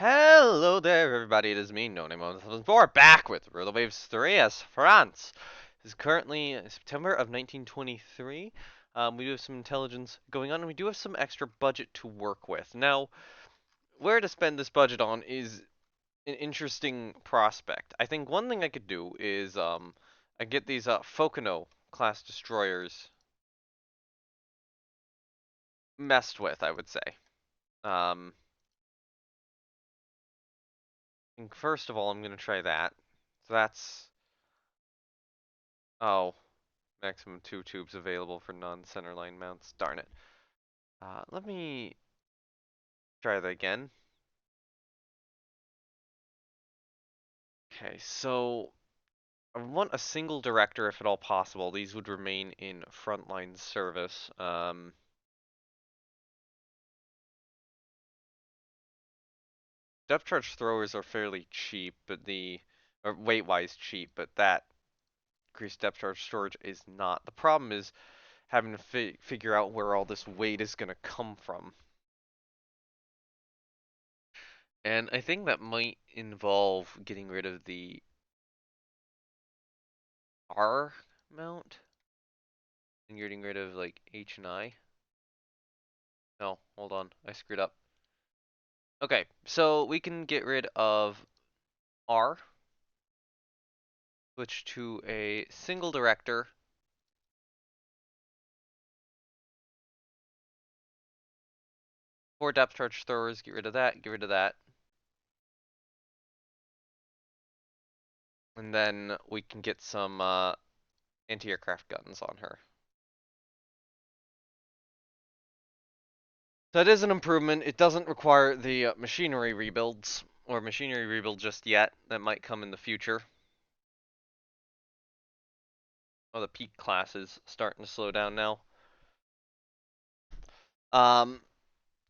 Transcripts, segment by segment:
Hello there, everybody. It is me, No Name 174, back with Roller Waves 3 as France. It is currently September of 1923. We do have some intelligence going on, and we do have some extra budget to work with. Now, where to spend this budget on is an interesting prospect. I think one thing I could do is I get these Fokino class destroyers messed with, I would say. Um, I think first of all, I'm gonna try that. So that's oh. Maximum 2 tubes available for non-centerline mounts. Darn it. Let me try that again. Okay, so I want a single director if at all possible. These would remain in frontline service. Depth charge throwers are fairly cheap, but or weight-wise cheap, but that increased depth charge storage is not. The problem is having to figure out where all this weight is going to come from. And I think that might involve getting rid of the R mount and getting rid of like H and I. No, hold on, I screwed up. Okay, so we can get rid of R, switch to a single director. Four depth charge throwers, get rid of that, get rid of that. And then we can get some anti-aircraft guns on her. That is an improvement. It doesn't require the machinery rebuilds, or machinery rebuild just yet. That might come in the future. Oh, the peak class is starting to slow down now. Um,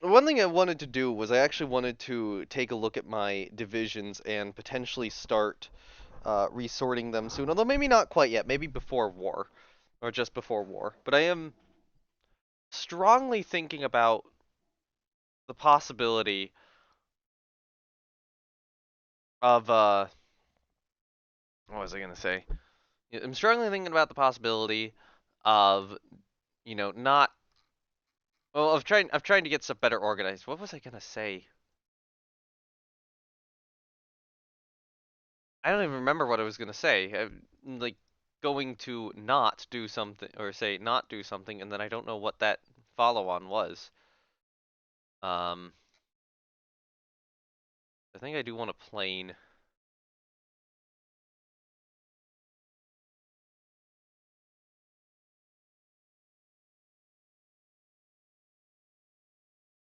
One thing I wanted to do was I actually wanted to take a look at my divisions and potentially start resorting them soon, although maybe not quite yet, maybe before war, or just before war. But I am strongly thinking about the possibility of, what was I gonna say? I'm strongly thinking about the possibility of, not, well, of trying to get stuff better organized. What was I gonna say? I don't even remember what I was gonna say. Like going to not do something or say not do something, and then I don't know what that follow-on was. Um, I think I do want a plane.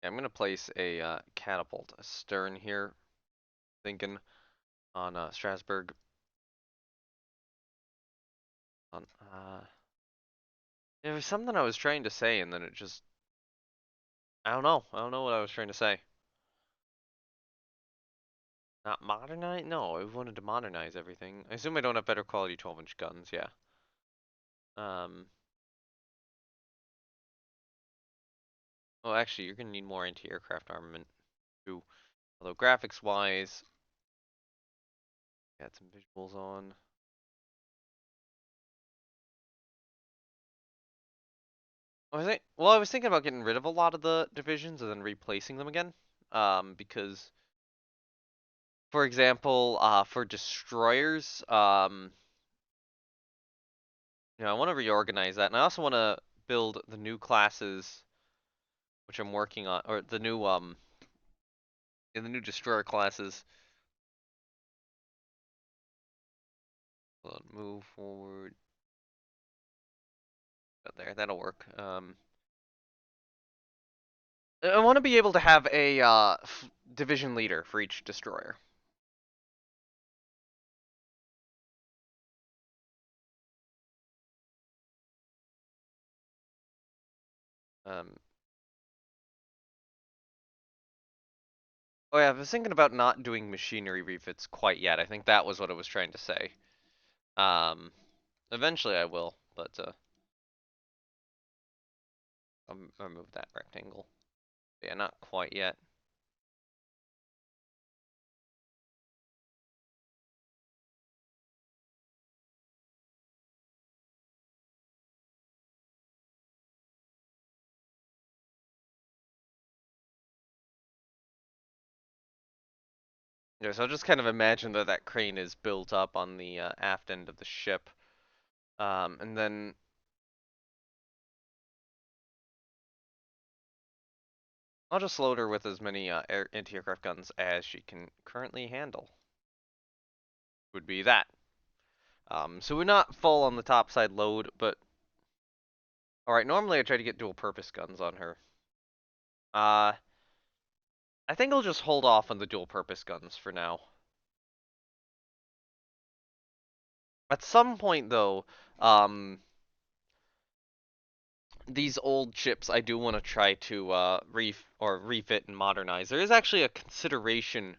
Yeah, I'm gonna place a catapult astern here, thinking on Strasbourg. On There was something I was trying to say, and then it just I don't know. I don't know what I was trying to say. Not modernize? No, I wanted to modernize everything. I assume I don't have better quality 12-inch guns. Yeah. Um. Well, actually, you're gonna need more anti-aircraft armament too. Although graphics-wise, got some visuals on. I was thinking about getting rid of a lot of the divisions and then replacing them again. Because, for example, for destroyers, I want to reorganize that, and I also want to build the new classes, which I'm working on, or in the new destroyer classes. Hold on, move forward. There, that'll work. I want to be able to have a division leader for each destroyer. Um, oh yeah, I was thinking about not doing machinery refits quite yet. I think that was what I was trying to say. Um, Eventually I will, but I'll remove that rectangle. Yeah, not quite yet. Yeah, so just kind of imagine that that crane is built up on the aft end of the ship. And then I'll just load her with as many anti-aircraft guns as she can currently handle. Would be that. So we're not full on the topside load, but alright, normally I try to get dual purpose guns on her. I think I'll just hold off on the dual purpose guns for now. At some point though, these old ships I do want to try to refit and modernize. There is actually a consideration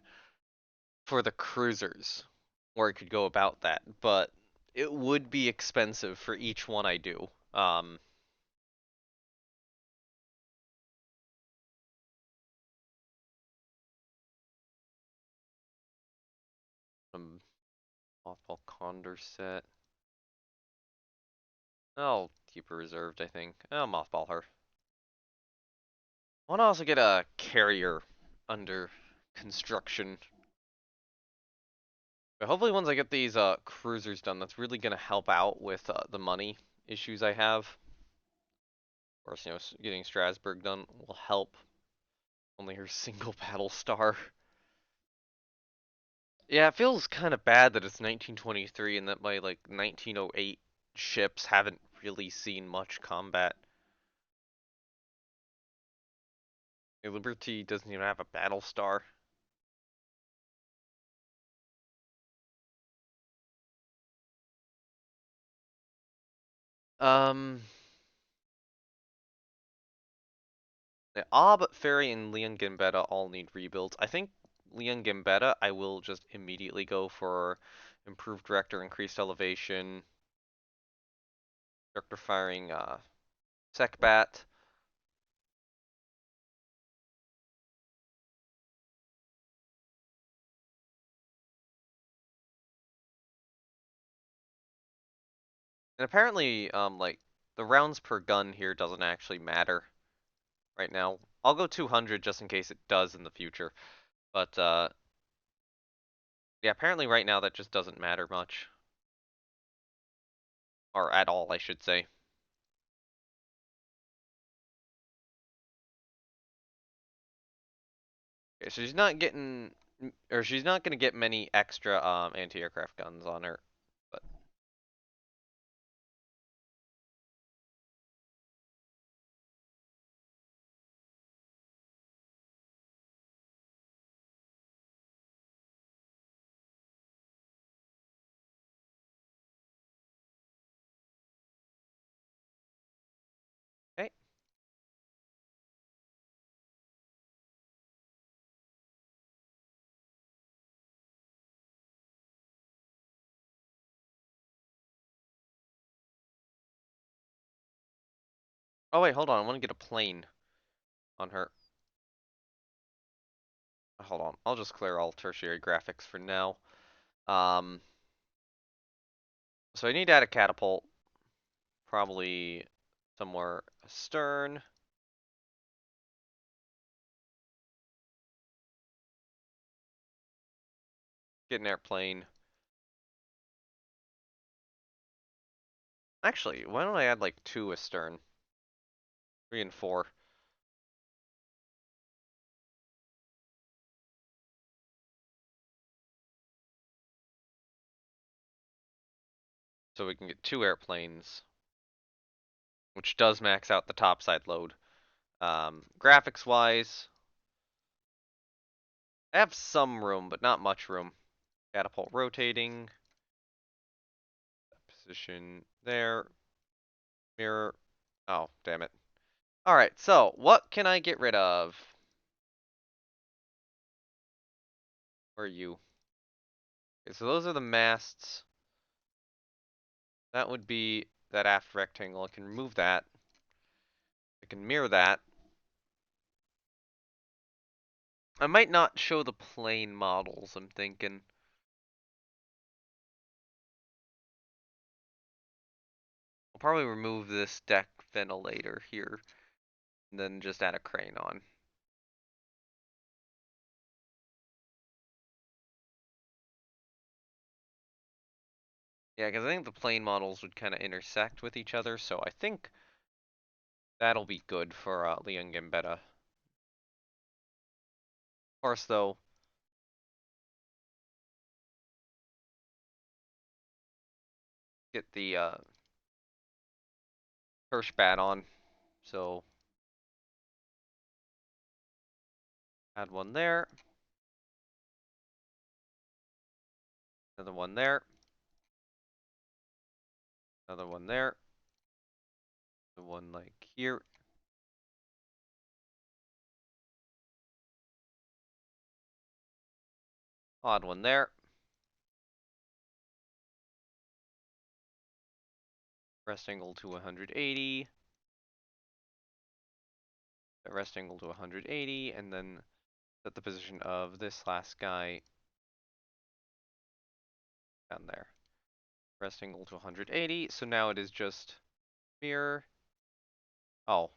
for the cruisers where I could go about that, but it would be expensive for each one I do. Um, Mothball Condor set. I'll keep her reserved, I think. I'll mothball her. I want to also get a carrier under construction. But hopefully once I get these cruisers done, that's really going to help out with the money issues I have. Of course, getting Strasbourg done will help. Only her single battle star. Yeah, it feels kind of bad that it's 1923 and that my, like, 1908 ships haven't really seen much combat. Liberty doesn't even have a battle star. Um, the Ob, Ferry, and Leon Gambetta all need rebuilds. I think Leon Gambetta, I will just immediately go for improved director, increased elevation, director firing, Secbat. And apparently, like, the rounds per gun here doesn't actually matter right now. I'll go 200 just in case it does in the future. But, yeah, apparently right now that just doesn't matter much. Or at all, I should say. Okay, so she's not getting, or she's not gonna get many extra, anti-aircraft guns on her. But, hey. Oh wait, hold on, I wanna get a plane on her. Hold on, I'll just clear all tertiary graphics for now. Um, so I need to add a catapult. Probably somewhere astern. Get an airplane. Actually, why don't I add like 2 astern? 3 and 4. So we can get 2 airplanes, which does max out the topside load. Graphics wise, I have some room, but not much room. Catapult rotating. Position there. Mirror. Oh, damn it. Alright, so what can I get rid of? Where are you? Okay, so those are the masts. That would be that aft rectangle. I can remove that. I can mirror that. I might not show the plane models, I'm thinking. I'll probably remove this deck ventilator here, and then just add a crane on. Yeah, because I think the plane models would kind of intersect with each other, so I think that'll be good for Leon Gambetta. Of course, though, get the Hirschbat on, so add one there, another one there, another one there, the one like here, odd one there, rest angle to 180, rest angle to 180, and then set the position of this last guy down there. Rest angle to 180, so now it is just mirror. Oh.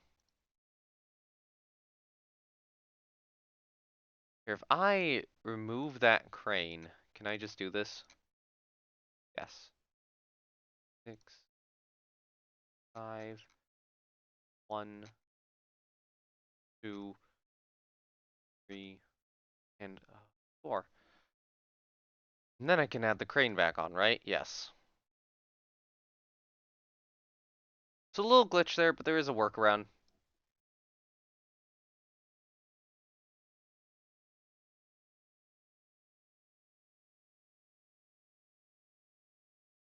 Here, if I remove that crane, can I just do this? Yes. 6, 5, 1, 2, 3, and 4. And then I can add the crane back on, right? Yes. It's a little glitch there, but there is a workaround.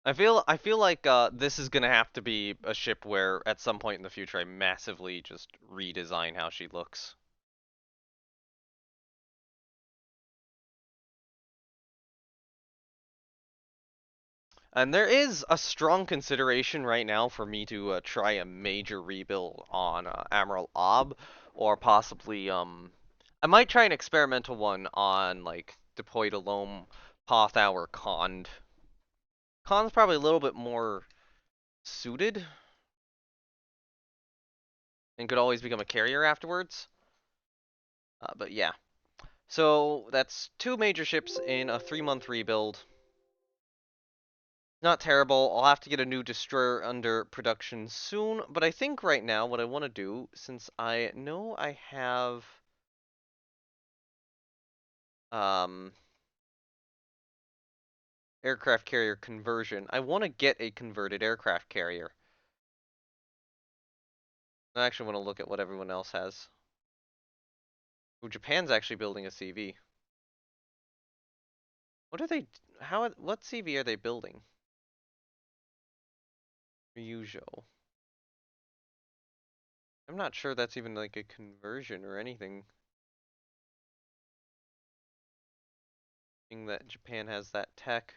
I feel like this is gonna have to be a ship where at some point in the future I massively just redesign how she looks. And there is a strong consideration right now for me to try a major rebuild on Admiral Ob, or possibly I might try an experimental one on like Deploy to Loam, Pothow, or Cond. Cond's probably a little bit more suited and could always become a carrier afterwards. But yeah, so that's 2 major ships in a 3-month rebuild. Not terrible. I'll have to get a new destroyer under production soon, but I think right now what I want to do, since I know I have um, aircraft carrier conversion, I want to get a converted aircraft carrier. I actually want to look at what everyone else has. Ooh, Japan's actually building a CV. What are they? What CV are they building? Ryujo. I'm not sure that's even like a conversion or anything. Thing that Japan has that tech.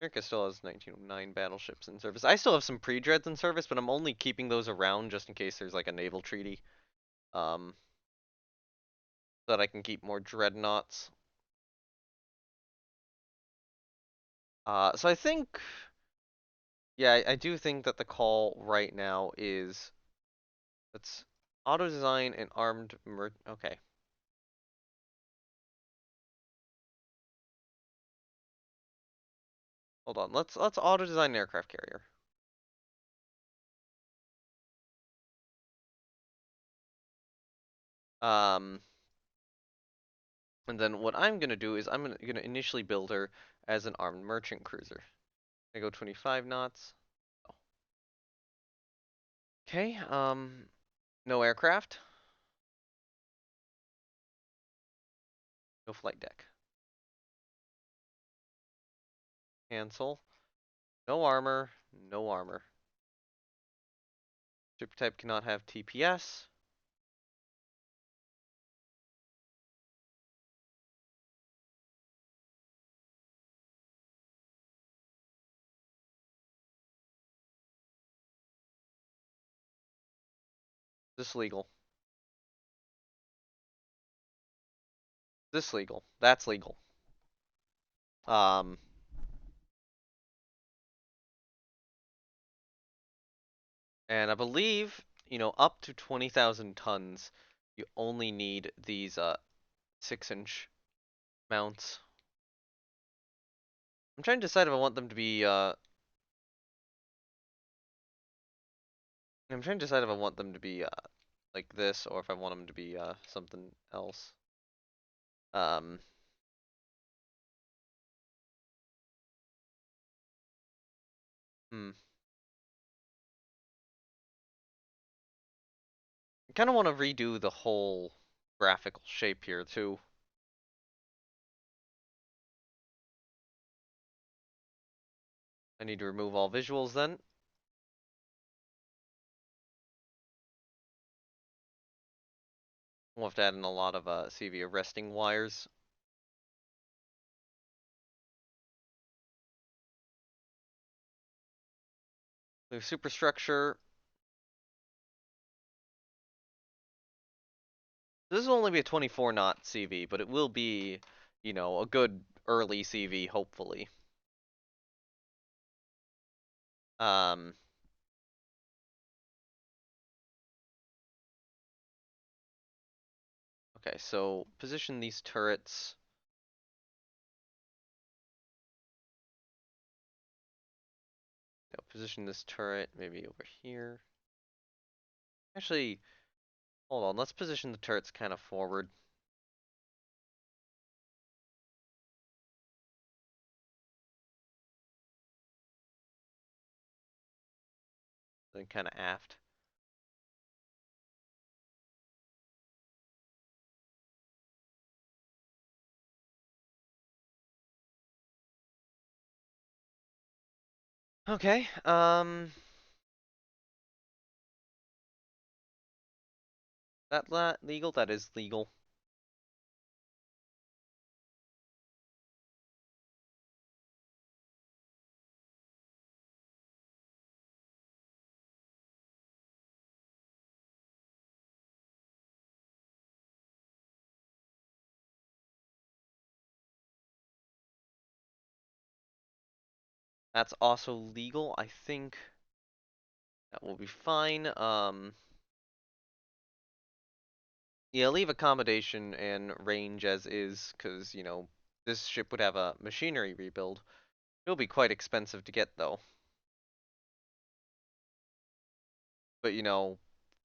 America still has 1909 battleships in service. I still have some pre-dreads in service, but I'm only keeping those around just in case there's like a naval treaty. So that I can keep more dreadnoughts. So I think, yeah, I do think that the call right now is, let's auto design an armed okay. Hold on, let's auto design an aircraft carrier. Um, and then what I'm gonna do is I'm gonna initially build her as an armed merchant cruiser. I go 25 knots. Oh. Okay, no aircraft, no flight deck. Cancel. No armor, no armor. Ship type cannot have TPS. This legal. This legal. That's legal. Um, and I believe, up to 20,000 tons, you only need these 6-inch mounts. I'm trying to decide if I want them to be, I'm trying to decide if I want them to be, like this, or if I want them to be, something else. Um, hmm. I kind of want to redo the whole graphical shape here, too. I need to remove all visuals then. We'll have to add in a lot of, CV arresting wires. The superstructure. This will only be a 24 knot CV, but it will be, a good early CV, hopefully. Um, okay, so position these turrets. Position this turret maybe over here. Actually, hold on. Let's position the turrets kind of forward. Then kind of aft. Okay, that legal? That is legal. That's also legal. I think that will be fine. Yeah, leave accommodation and range as is, because, this ship would have a machinery rebuild. It'll be quite expensive to get, though. But,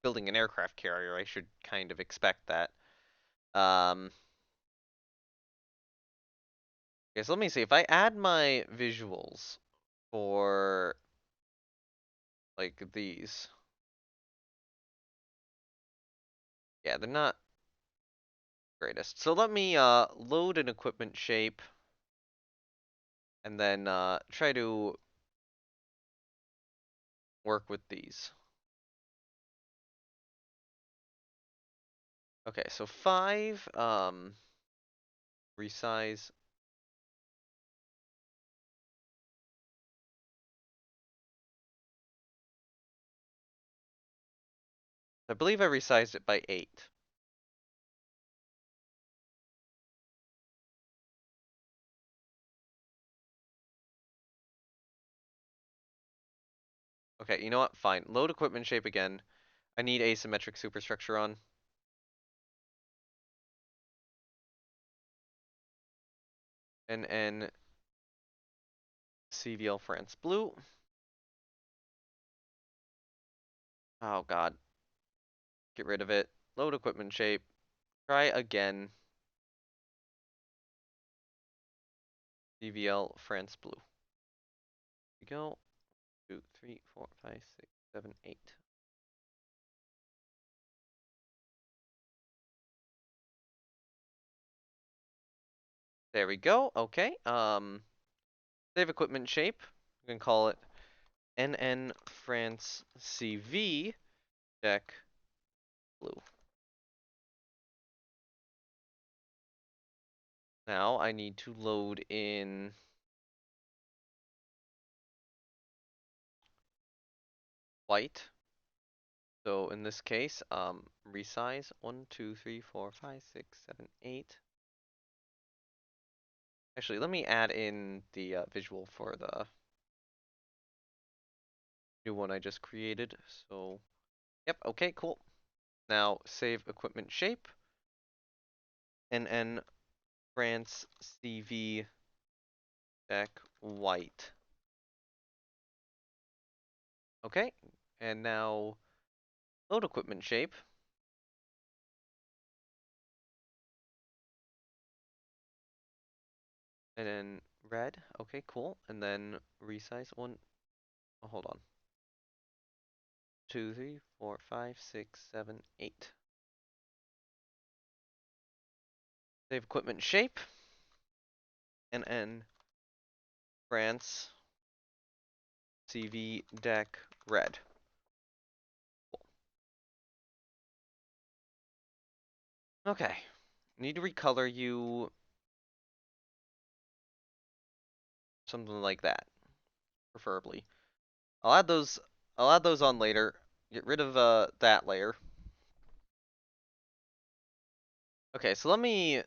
building an aircraft carrier, I should kind of expect that. Um, okay, so let me see. If I add my visuals for, like, these. Yeah, they're not greatest. So let me load an equipment shape and then try to work with these. Okay, so 5, resize. I believe I resized it by 8. Okay, you know what? Fine. Load equipment shape again. I need asymmetric superstructure on. NN CVL France Blue. Oh god. Get rid of it. Load equipment shape. Try again. CVL France Blue. Here we go. 2, 3, 4, 5, 6, 7, 8. There we go. Okay. Save equipment shape. We can call it NN France CV deck blue. Now I need to load in white. So in this case, resize 1, 2, 3, 4, 5, 6, 7, 8. Actually, let me add in the visual for the new one I just created. So, yep, okay, cool. Now save equipment shape. NN France CV deck white. Okay, and now load equipment shape, and then red. Okay, cool. And then resize one. Oh, hold on. 2, 3, 4, 5, 6, 7, 8. Save equipment shape, and then France CV deck red. Cool. Okay, need to recolor you something like that, preferably. I'll add those. I'll add those on later. Get rid of that layer. Okay, so let me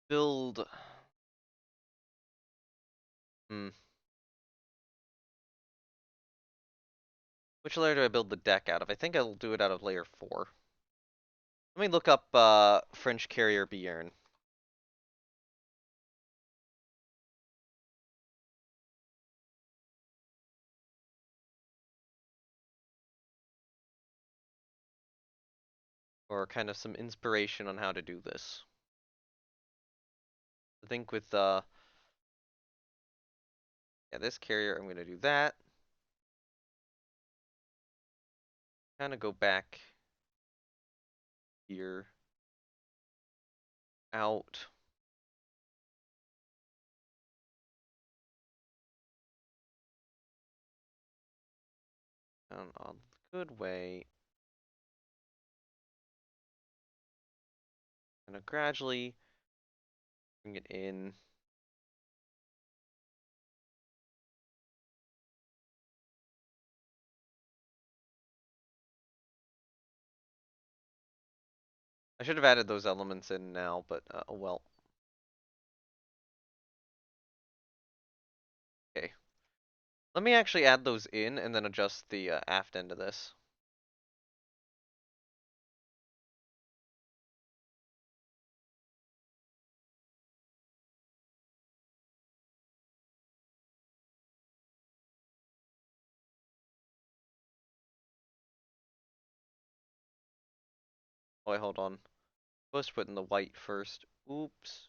build. Hmm. Which layer do I build the deck out of? I think I'll do it out of layer 4. Let me look up French carrier Bjorn. Or kind of some inspiration on how to do this. I think with yeah, this carrier, I'm gonna do that. Kind of go back here, out. Down on the good way. Gonna gradually bring it in. I should have added those elements in now, but oh well. Okay. Let me actually add those in and then adjust the aft end of this. Oh, wait, hold on. Supposed to put in the white first. Oops.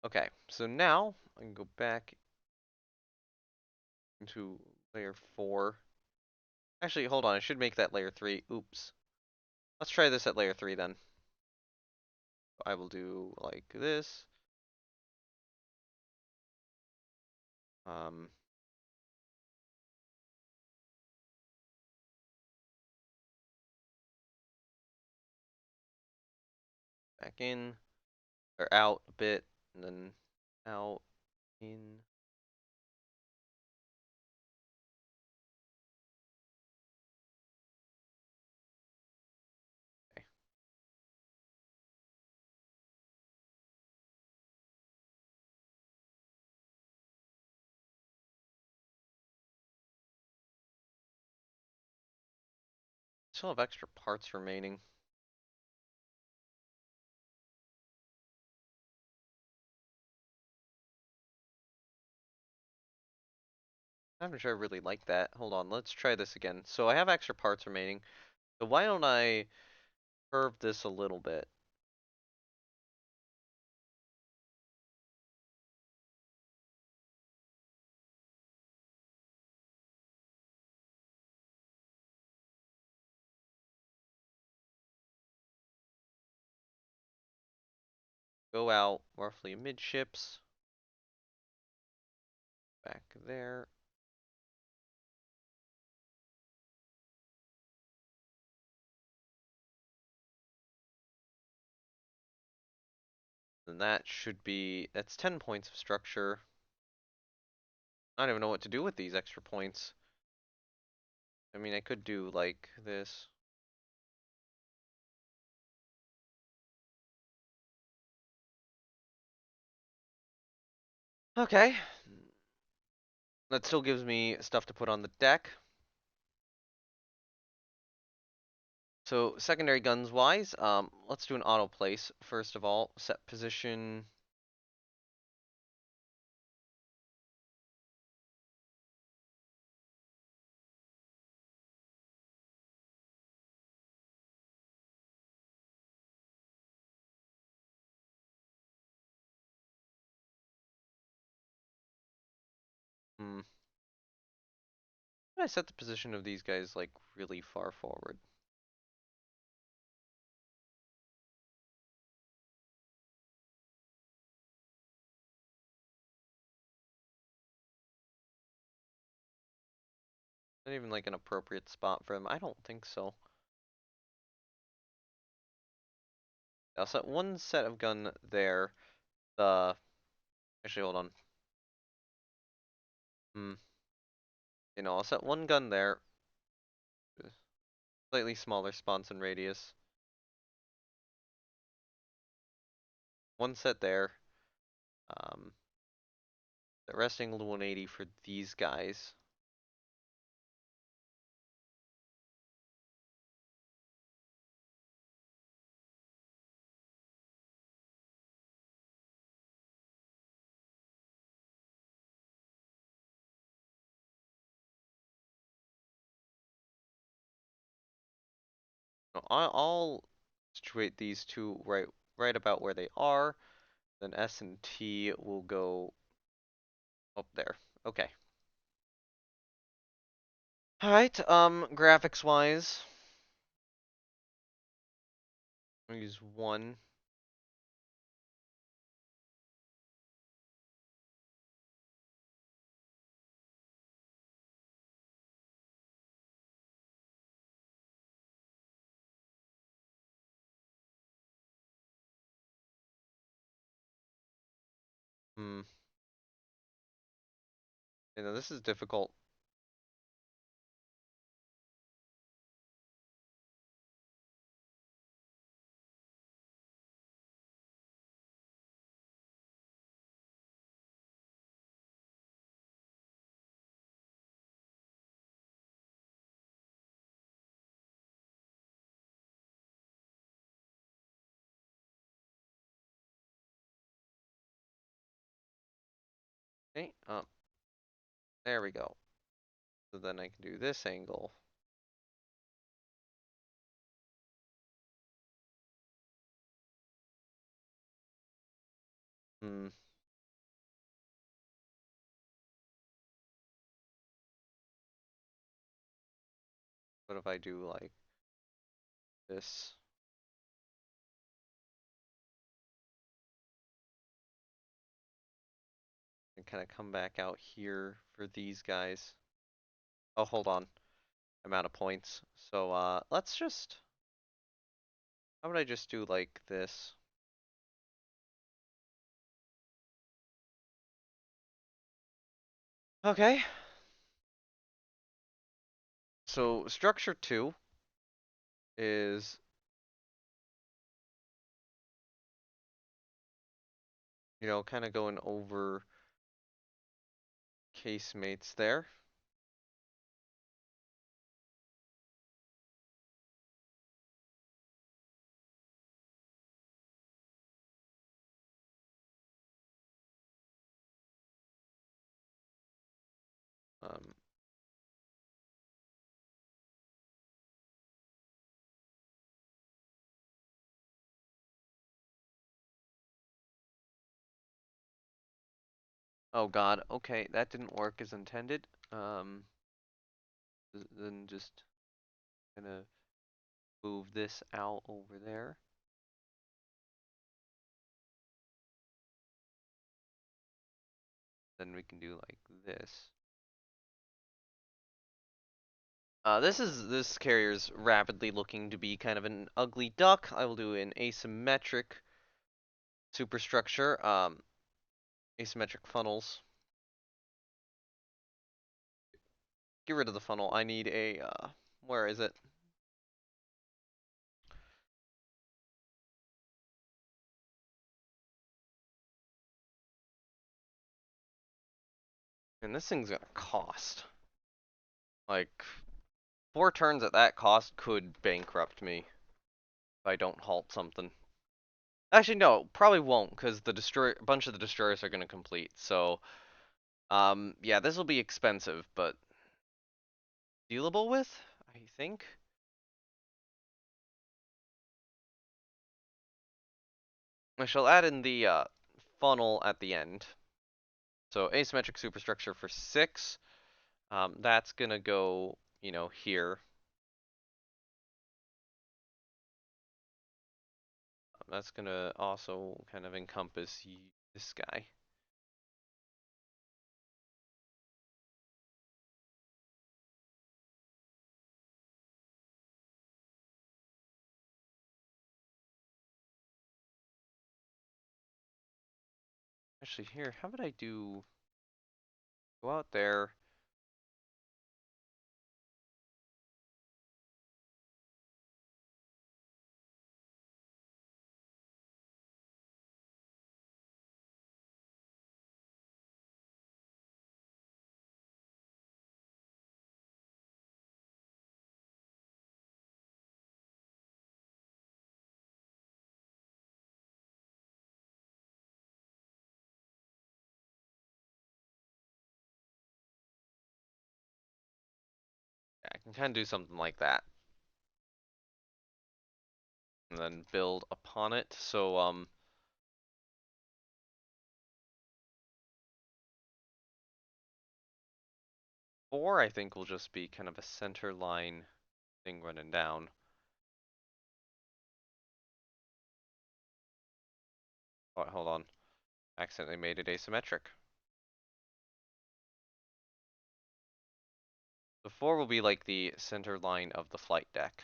Okay, so now I can go back into layer 4. Actually, hold on, I should make that layer 3. Oops. Let's try this at layer 3 then. I will do like this. Um, Back in, or out a bit, and then out, in. Okay. Still have extra parts remaining. I'm not sure I really like that. Hold on, let's try this again. So I have extra parts remaining. So why don't I curve this a little bit? Go out roughly midships. Back there. And that should be, that's 10 points of structure. I don't even know what to do with these extra points. I mean, I could do like this. Okay. That still gives me stuff to put on the deck. So secondary guns wise, let's do an auto place first of all. Set position. Hmm. I set the position of these guys like really far forward. Not even like an appropriate spot for them. I don't think so. I'll set one set of gun there. Actually, hold on. Hmm. I'll set one gun there. Slightly smaller sponson radius. One set there. Um, the rest angled 180 for these guys. I'll situate these two right about where they are. Then S and T will go up there. Okay. Alright, graphics wise, I'll use one. Hmm. This is difficult. Okay, there we go. So then I can do this angle. Hmm. What if I do like this? And kind of come back out here for these guys. Oh, hold on. I'm out of points. So, let's just, how would I just do like this? Okay. So, structure 2 is, kind of going over casemates there. Um, oh God, okay, that didn't work as intended. Then just gonna move this out over there. Then we can do like this. This carrier's rapidly looking to be kind of an ugly duck. I will do an asymmetric superstructure. Asymmetric funnels. Get rid of the funnel. I need a where is it? And this thing's gonna cost. Like, 4 turns at that cost could bankrupt me if I don't halt something. Actually, no, probably won't, because a bunch of the destroyers are gonna complete. So, yeah, this will be expensive, but dealable with, I think. I shall add in the funnel at the end. So asymmetric superstructure for 6. That's gonna go, here. That's gonna also kind of encompass this guy. Actually, here, how would I do? Go out there. Yeah, I can kind of do something like that, and then build upon it. So 4, I think, will just be kind of a center line thing running down. Oh, hold on, accidentally made it asymmetric. The 4 will be like the center line of the flight deck.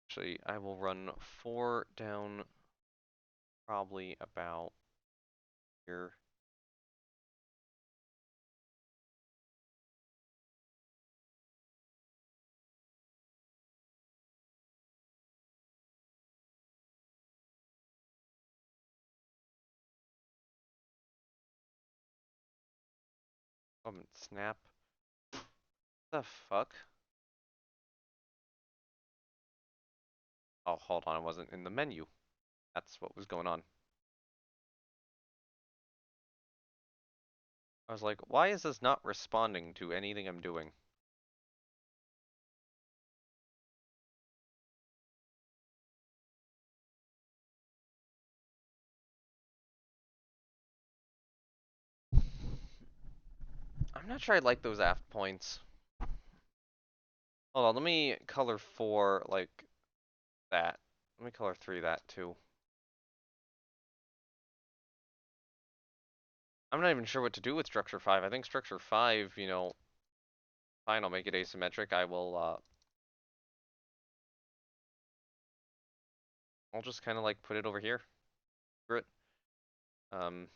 Actually, I will run 4 down probably about here. Snap. The fuck? Oh, hold on, I wasn't in the menu. That's what was going on. I was like, why is this not responding to anything I'm doing? I'm not sure I like those aft points. Hold on, let me color 4 like that. Let me color 3 that too. I'm not even sure what to do with structure 5. I think structure 5, fine, I'll make it asymmetric. I'll just kind of like put it over here. Screw it. Hold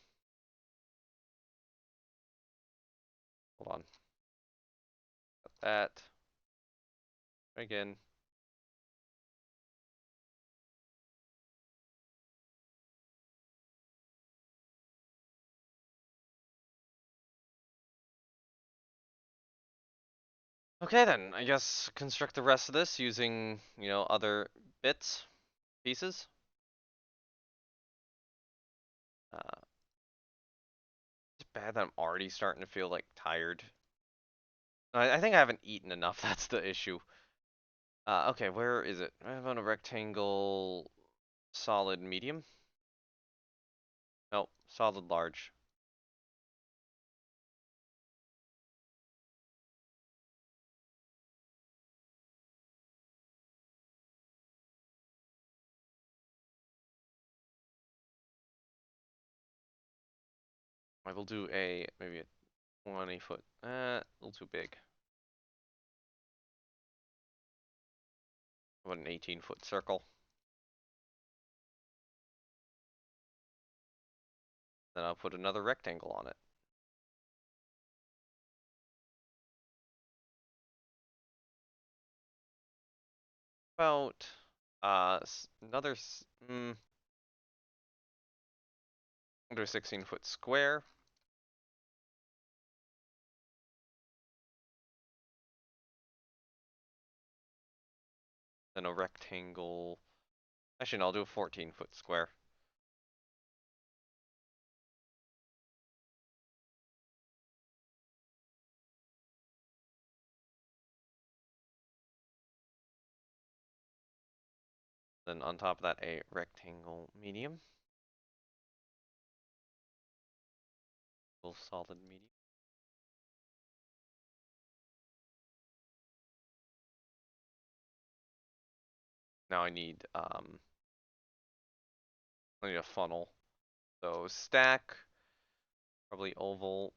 on. Got that. Again. Okay then, I guess construct the rest of this using, other bits, pieces. It's bad that I'm already starting to feel like tired. I think I haven't eaten enough, that's the issue. Okay, where is it? I have on a rectangle, solid medium? No, solid large. I will do maybe a 20 foot, a little too big. What, an 18-foot circle? Then I'll put another rectangle on it. About another under 16-foot square. Then a rectangle. Actually, no, I'll do a 14-foot square. Then on top of that, a rectangle medium. Full solid medium. Now I need a funnel. So stack, probably oval.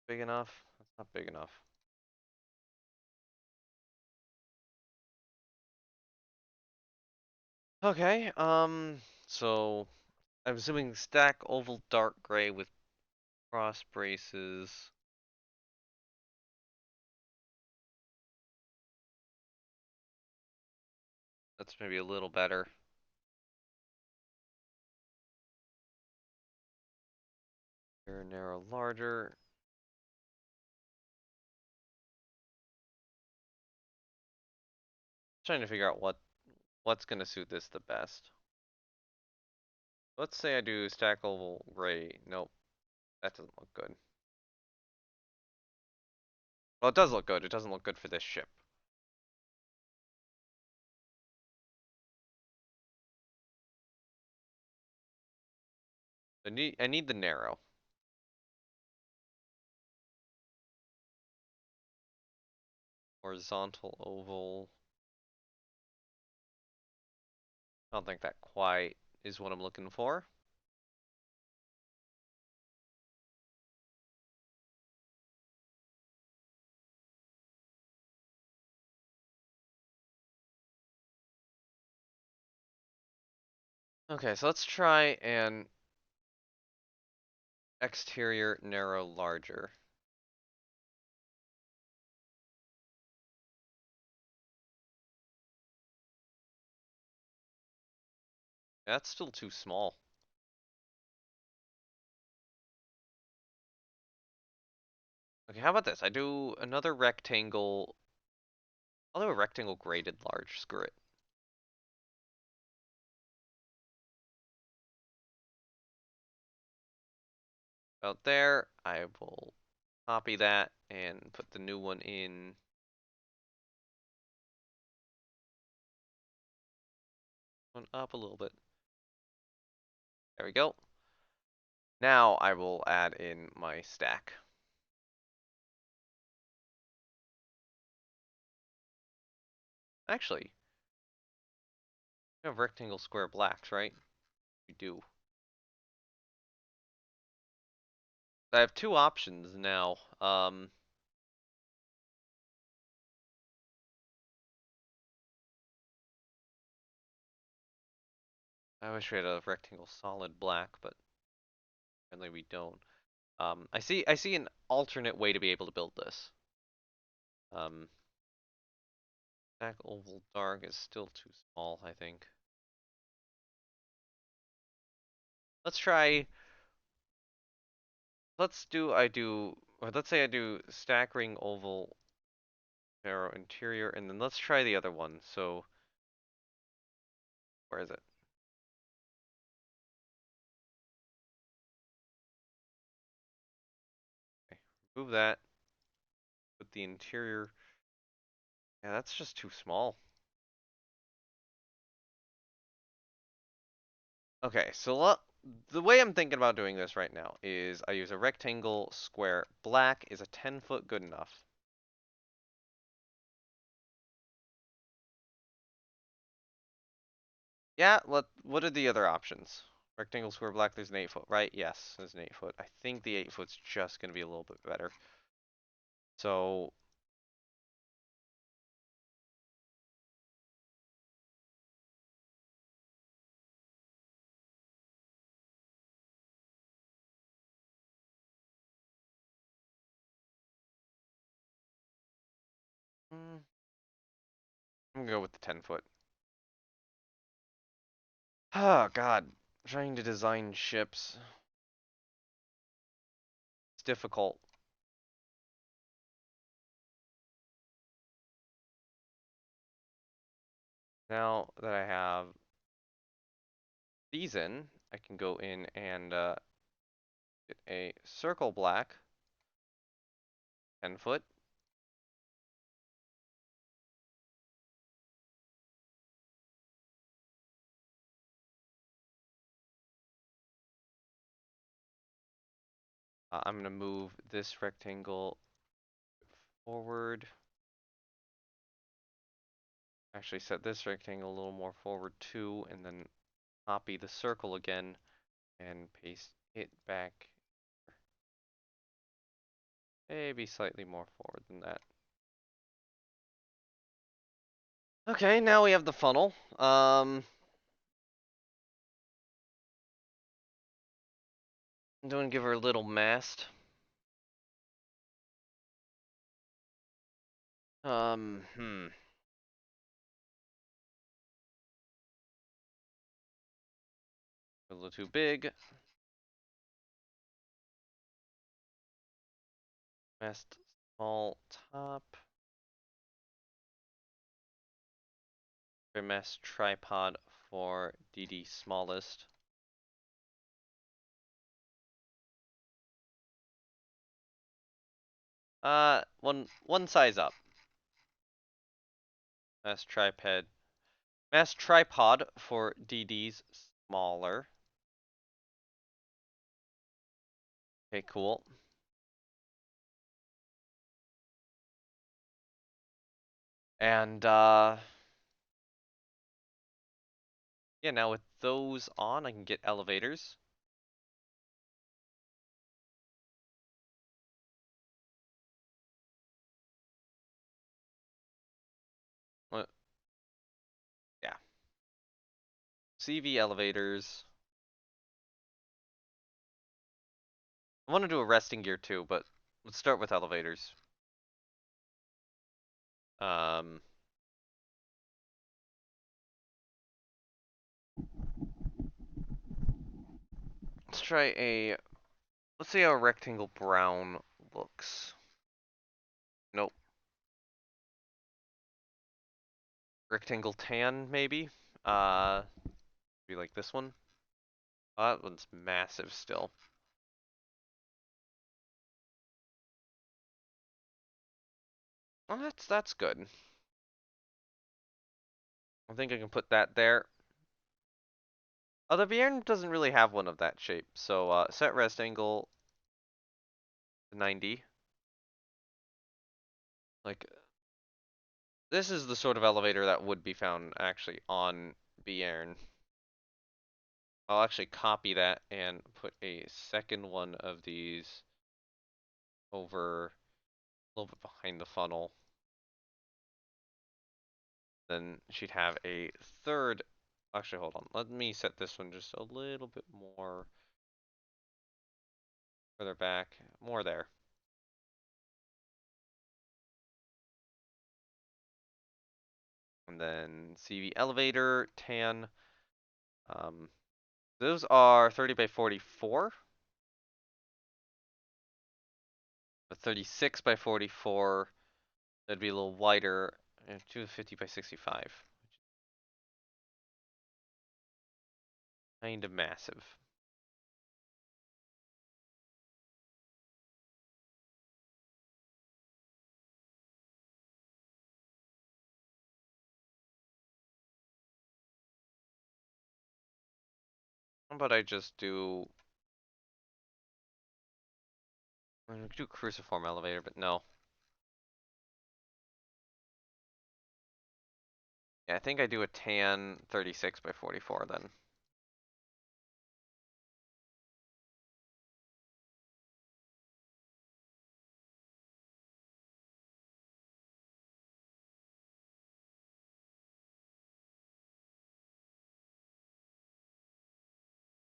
Big enough? That's not big enough. Okay, so I'm assuming stack oval dark gray with cross braces. That's maybe a little better. Here, narrow, larger. Trying to figure out what's gonna suit this the best. Let's say I do stack oval gray. Nope, that doesn't look good. Well, it does look good. It doesn't look good for this ship. I need the narrow. Horizontal oval. I don't think that quite is what I'm looking for. Okay, so let's try an exterior narrow larger. That's still too small. Okay, how about this? I do another rectangle. I'll do a rectangle graded large. Screw it. About there, I will copy that and put the new one in. One up a little bit. There we go. Now I will add in my stack. Actually, we have rectangle square blacks, right? We do. I have two options now. I wish we had a rectangle solid black, but apparently we don't. I see an alternate way to be able to build this. Stack oval dark is still too small, I think. Let's try. Let's say I do stack ring oval narrow interior, and then let's try the other one. So where is it? Okay, remove that. Put the interior. Yeah, that's just too small. Okay, so the way I'm thinking about doing this right now is I use a rectangle square. Black is a 10-foot good enough. Yeah, what are the other options? Rectangle square black, there's an 8-foot, right? Yes, there's an 8-foot. I think the 8-foot's just gonna be a little bit better. So I'm gonna go with the 10-foot. Oh God, trying to design ships. It's difficult. Now that I have these in, I can go in and get a circle black, 10-foot. I'm gonna move this rectangle forward. Actually, set this rectangle a little more forward too, and then copy the circle again and paste it back. Maybe slightly more forward than that. Okay, now we have the funnel. I'm going to give her a little mast. Um, hmm. A little too big. Mast small top. Mast tripod for DD smallest. One size up. Mast tripod. Mast tripod for DD's smaller. Okay, cool. And yeah, now with those on, I can get elevators. What? Yeah. CV elevators. I want to do a resting gear too, but let's start with elevators. Um, let's try a. Let's see how a rectangle brown looks. Nope. Rectangle tan, maybe? Be like this one. Oh, that one's massive still. Well, that's good. I think I can put that there. Oh, the Vierne doesn't really have one of that shape, so set rest angle 90. Like, this is the sort of elevator that would be found actually on Vierne. I'll actually copy that and put a second one of these over a little bit behind the funnel. Then she'd have a third. Actually, hold on. Let me set this one just a little bit more further back. More there. And then CV elevator, tan. Um, those are 30 by 44. But 36 by 44, that'd be a little wider. And 250 by 65. Kind of massive. How about I just do. I'm gonna do cruciform elevator, but no. Yeah, I think I do a tan 36 by 44 then.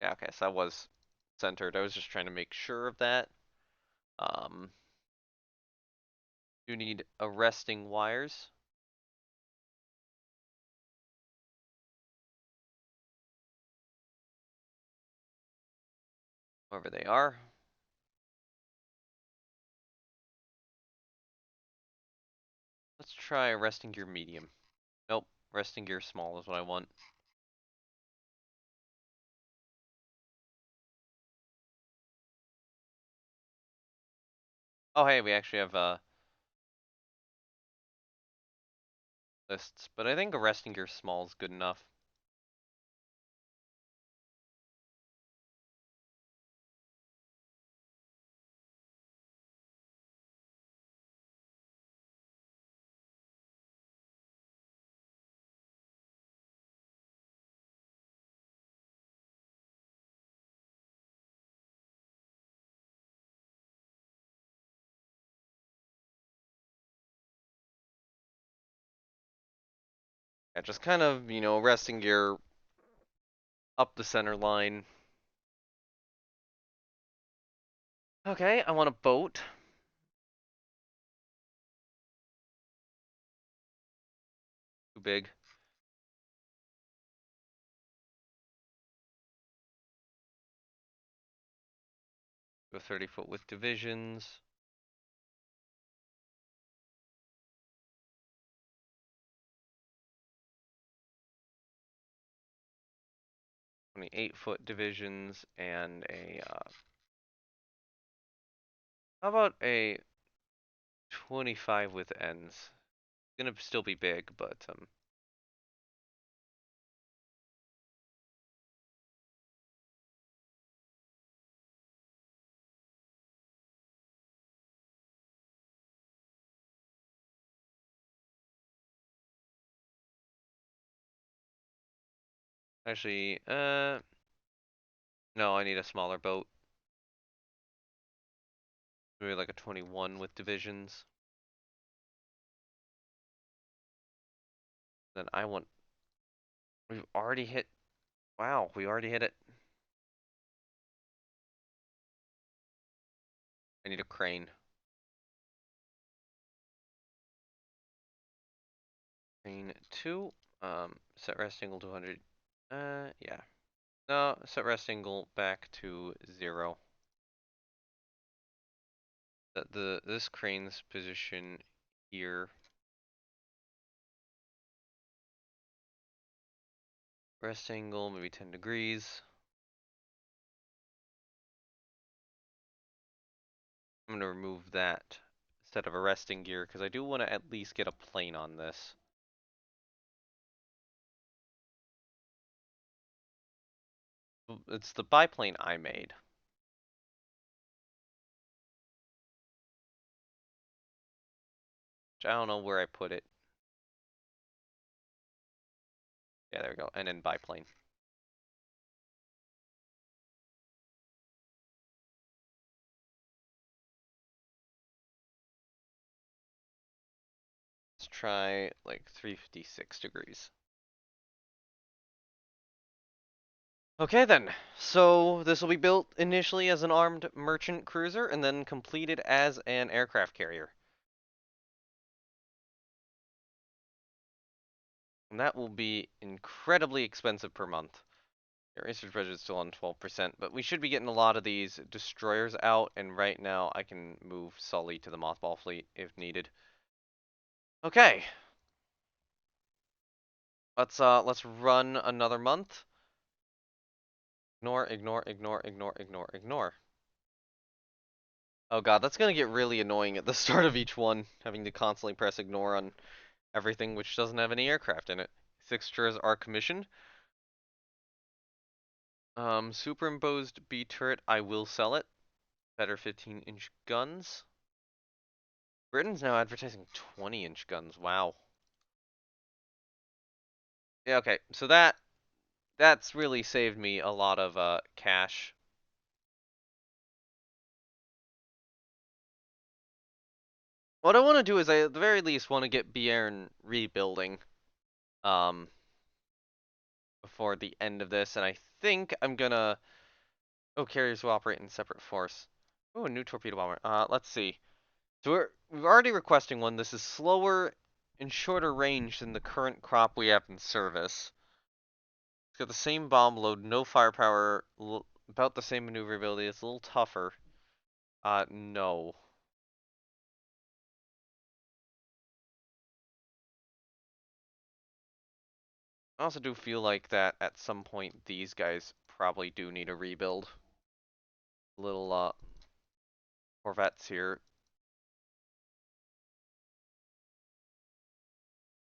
Yeah, okay, so that was centered. I was just trying to make sure of that. Um, you need arresting wires. Wherever they are. Let's try resting gear medium. Nope, resting gear small is what I want. Oh hey, we actually have lists, but I think a resting gear small is good enough. Yeah, just kind of, resting gear up the center line. Okay, I want a boat. Too big. Go 30-foot with divisions. "28-foot divisions and how about a 25 with ends? It's gonna still be big, but actually, no, I need a smaller boat. Maybe like a 21 with divisions. Then I want. We've already hit. Wow, we already hit it. I need a crane. Crane 2. Set rest angle to 100. Yeah. No, set rest angle back to 0. This crane's position here. Rest angle maybe 10 degrees. I'm gonna remove that instead of a resting gear because I do want to at least get a plane on this. It's the biplane I made. Which I don't know where I put it. Yeah, there we go. And then biplane. Let's try like 356 degrees. Okay then, so this will be built initially as an armed merchant cruiser and then completed as an aircraft carrier. And that will be incredibly expensive per month. Your research budget is still on 12%, but we should be getting a lot of these destroyers out, and right now I can move Sully to the mothball fleet if needed. Okay. Let's run another month. Ignore, ignore, ignore, ignore, ignore, ignore. Oh god, that's gonna get really annoying at the start of each one, having to constantly press ignore on everything which doesn't have any aircraft in it. Fixtures are commissioned. Superimposed B turret, I will sell it. Better 15-inch guns. Britain's now advertising 20-inch guns. Wow. Yeah, okay. So that's really saved me a lot of cash. What I want to do is I at the very least want to get Bierne rebuilding um before the end of this, and I think I'm gonna carriers will operate in separate force. Oh, a new torpedo bomber. Let's see. So we've already requesting one. This is slower and shorter range than the current crop we have in service. It's got the same bomb load, no firepower about the same maneuverability. It's a little tougher. No. I also do feel like that at some point these guys probably do need a rebuild. Little Corvettes here.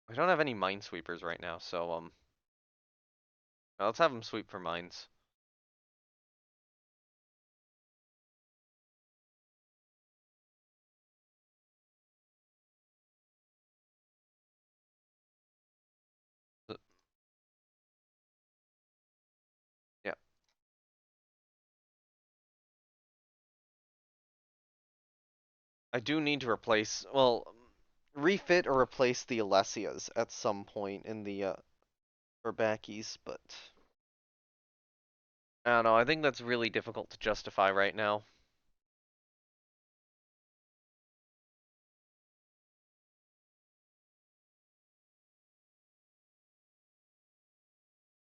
We don't have any minesweepers right now, so let's have them sweep for mines. Yeah, I do need to replace, well, refit or replace the Alessias at some point in the or backies, but I don't know. I think that's really difficult to justify right now.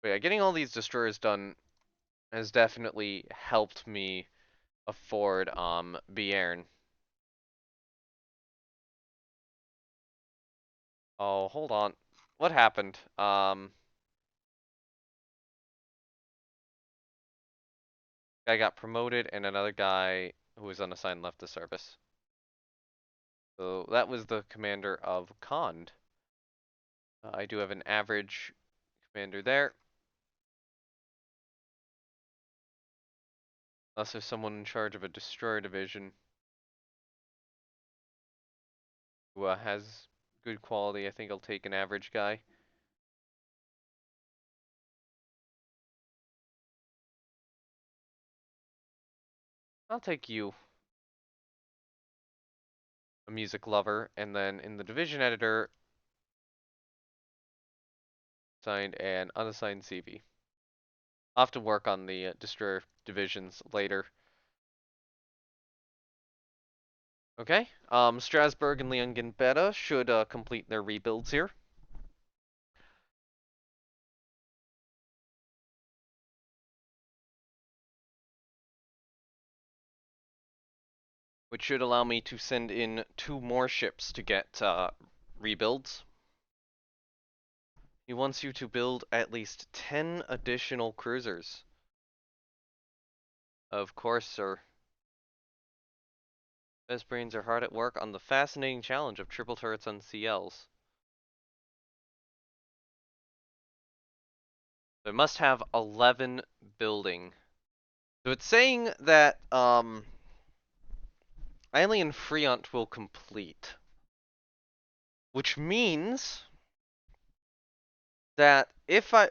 But yeah, getting all these destroyers done has definitely helped me afford Bierne. Oh, hold on. What happened? Guy got promoted and another guy who was unassigned left the service. So that was the commander of Khand. I do have an average commander there. Unless there's someone in charge of a destroyer division who has good quality, I think I'll take an average guy. I'll take you, a music lover, and then in the division editor, assigned an unassigned CV. I'll have to work on the destroyer divisions later. Okay, Strasbourg and Leongenbetta should complete their rebuilds here. Which should allow me to send in 2 more ships to get rebuilds. He wants you to build at least 10 additional cruisers. Of course, sir. Best brains are hard at work on the fascinating challenge of triple turrets on CLs. They must have 11 building. So it's saying that Alien Freont will complete. Which means that if I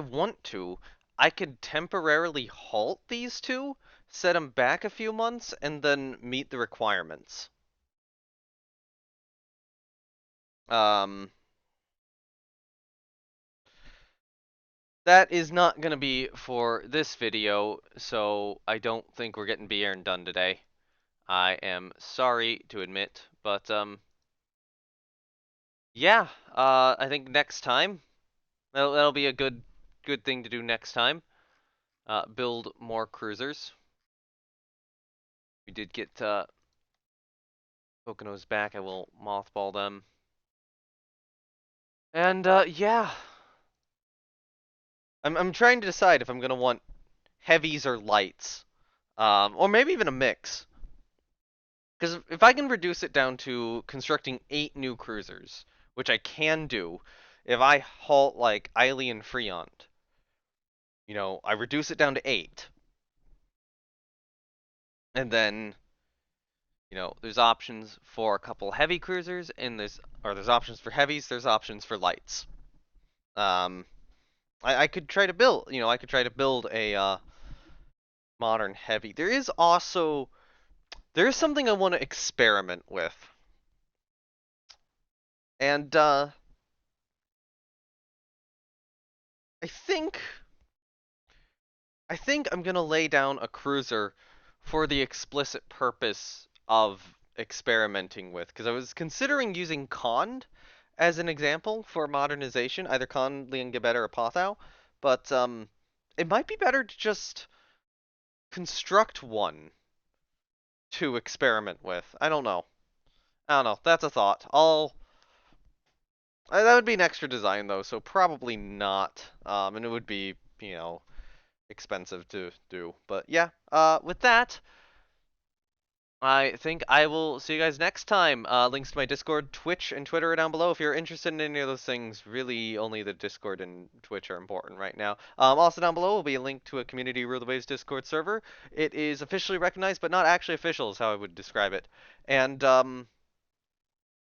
want to, I could temporarily halt these two, set them back a few months, and then meet the requirements. That is not going to be for this video, so I don't think we're getting Bierne done today. I am sorry to admit, but yeah, I think next time that'll be a good thing to do next time. Build more cruisers. We did get Poconos back. I will mothball them. And yeah, I'm trying to decide if I'm gonna want heavies or lights, or maybe even a mix. Because if I can reduce it down to constructing 8 new cruisers, which I can do, if I halt like Eily and Freont, I reduce it down to 8, and then there's options for a couple heavy cruisers, and there's options for heavies, there's options for lights. I could try to build, I could try to build a modern heavy. There is something I want to experiment with, and I think I'm gonna lay down a cruiser for the explicit purpose of experimenting with, because I was considering using Khand as an example for modernization, either Khand, Leongebet, or Apothau, but it might be better to just construct one to experiment with. I don't know. I don't know. That's a thought. That would be an extra design though, so probably not. And it would be, expensive to do. But yeah, with that, I think I will see you guys next time. Links to my Discord, Twitch, and Twitter are down below. If you're interested in any of those things, really only the Discord and Twitch are important right now. Also down below will be a link to a Community Rule the Waves Discord server. It is officially recognized, but not actually official is how I would describe it. And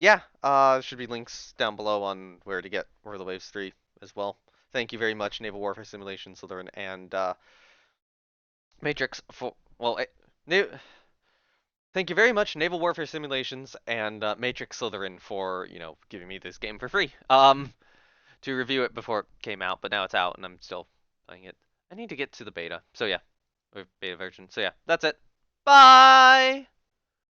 yeah, there should be links down below on where to get Rule the Waves 3 as well. Thank you very much, Naval Warfare Simulations, Slytherin, and Matrix for thank you very much, Naval Warfare Simulations and Matrix Slytherin for, giving me this game for free. To review it before it came out, but now it's out and I'm still playing it. I need to get to the beta. So yeah, or beta version. So yeah, that's it. Bye!